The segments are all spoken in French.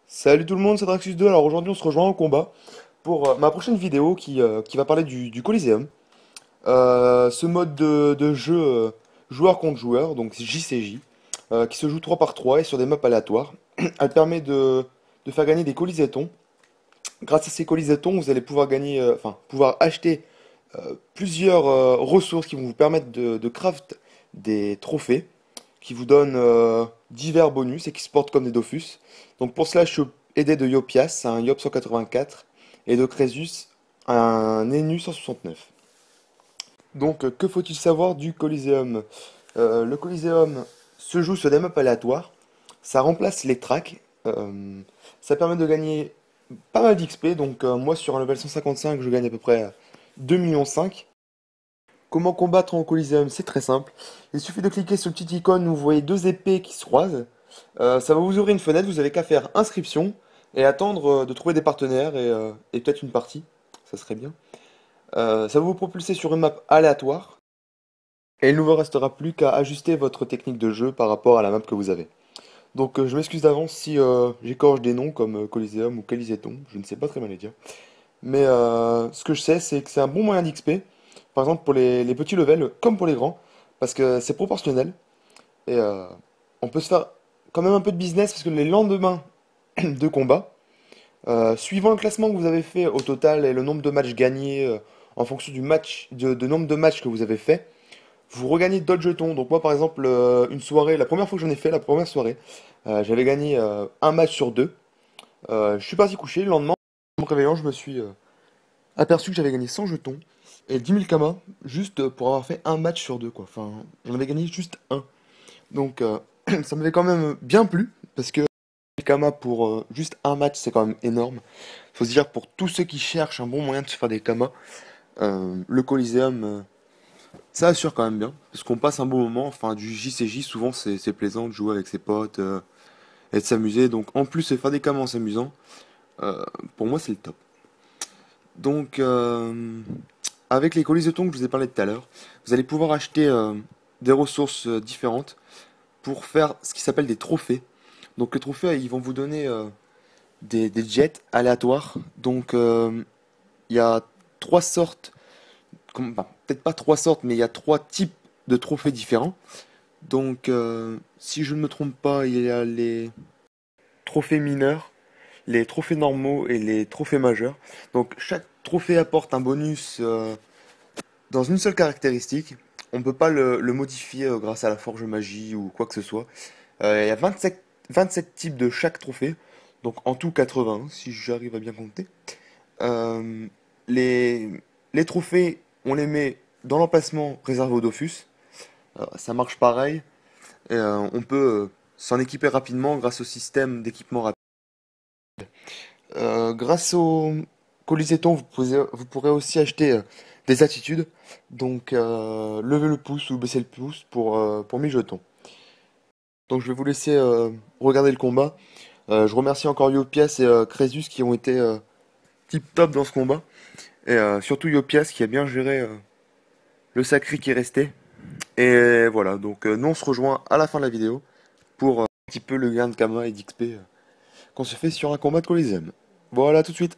Salut tout le monde, c'est Draxus 2. Alors aujourd'hui on se rejoint en combat pour ma prochaine vidéo qui va parler du Coliseum. Ce mode de jeu joueur contre joueur, donc JCJ, qui se joue 3 par 3 et sur des maps aléatoires. Elle permet de faire gagner des colisétons. Grâce à ces colisétons, vous allez pouvoir gagner, pouvoir acheter plusieurs ressources qui vont vous permettre de craft des trophées qui vous donnent divers bonus et qui se portent comme des Dofus. Donc pour cela, je suis aidé de Yopias, un Yop 184, et de Crésus, un Enu 169. Donc que faut-il savoir du Coliseum? Le Coliseum se joue sur des maps aléatoires, ça remplace les tracks, ça permet de gagner pas mal d'XP, donc moi sur un level 155 je gagne à peu près 2,5 millions. Comment combattre en Coliseum? C'est très simple. Il suffit de cliquer sur le petit icône où vous voyez deux épées qui se croisent. Ça va vous ouvrir une fenêtre, vous avez qu'à faire inscription et attendre de trouver des partenaires et peut-être une partie. Ça serait bien. Ça va vous propulser sur une map aléatoire et il ne vous restera plus qu'à ajuster votre technique de jeu par rapport à la map que vous avez. Donc je m'excuse d'avance si j'écorche des noms comme Coliseum ou Caliseton, je ne sais pas très bien les dire. Mais ce que je sais, c'est que c'est un bon moyen d'XP, par exemple pour les petits levels comme pour les grands, parce que c'est proportionnel et on peut se faire quand même un peu de business parce que les lendemains de combat, suivant le classement que vous avez fait au total et le nombre de matchs gagnés en fonction du match, de nombre de matchs que vous avez fait, vous regagnez d'autres jetons. Donc moi par exemple, une soirée, la première fois que j'en ai fait, la première soirée, j'avais gagné un match sur deux. Je suis parti coucher, le lendemain, en me réveillant, je me suis aperçu que j'avais gagné 100 jetons et 10 000 kamas juste pour avoir fait un match sur deux, quoi. Enfin, j'en avais gagné juste un. Donc, ça m'avait quand même bien plu parce que 1000 kamas pour juste un match, c'est quand même énorme. Faut se dire, pour tous ceux qui cherchent un bon moyen de se faire des kamas, le Coliseum, ça assure quand même bien parce qu'on passe un bon moment. Enfin, du JCJ, souvent c'est plaisant de jouer avec ses potes et de s'amuser. Donc, en plus, de faire des kamas en s'amusant, euh, pour moi, c'est le top. Donc, avec les colis que je vous ai parlé tout à l'heure, vous allez pouvoir acheter des ressources différentes pour faire ce qui s'appelle des trophées. Donc les trophées, ils vont vous donner des jets aléatoires. Donc il y a trois sortes, peut-être pas trois sortes, mais il y a trois types de trophées différents. Donc si je ne me trompe pas, il y a les trophées mineurs, les trophées normaux et les trophées majeurs. Donc chaque trophée apporte un bonus dans une seule caractéristique. On ne peut pas le modifier grâce à la forge magie ou quoi que ce soit. Il y a 27 types de chaque trophée, donc en tout 80, si j'arrive à bien compter. Euh, les, les trophées, on les met dans l'emplacement réservé aux Dofus. Ça marche pareil. Et, on peut s'en équiper rapidement grâce au système d'équipement rapide. Grâce au Coliseton, vous pourrez aussi acheter des attitudes. Donc, lever le pouce ou baisser le pouce pour 1000 jetons. Donc, je vais vous laisser regarder le combat. Je remercie encore Yopias et Crésus qui ont été tip top dans ce combat. Et surtout Yopias qui a bien géré le sacré qui restait. Et voilà, donc nous on se rejoint à la fin de la vidéo pour un petit peu le gain de Kama et d'XP qu'on se fait sur un combat de Coliseum. Voilà, tout de suite.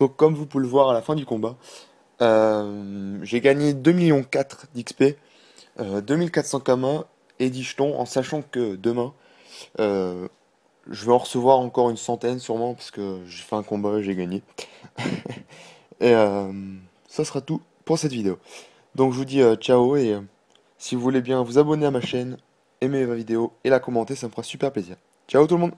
Donc comme vous pouvez le voir à la fin du combat, j'ai gagné 2,4 millions d'XP, 2400 Kama et 10 jetons, en sachant que demain, euh, je vais en recevoir encore une centaine sûrement, parce que j'ai fait un combat et j'ai gagné. Et ça sera tout pour cette vidéo. Donc je vous dis ciao et si vous voulez bien vous abonner à ma chaîne, aimer ma vidéo et la commenter, ça me fera super plaisir. Ciao tout le monde!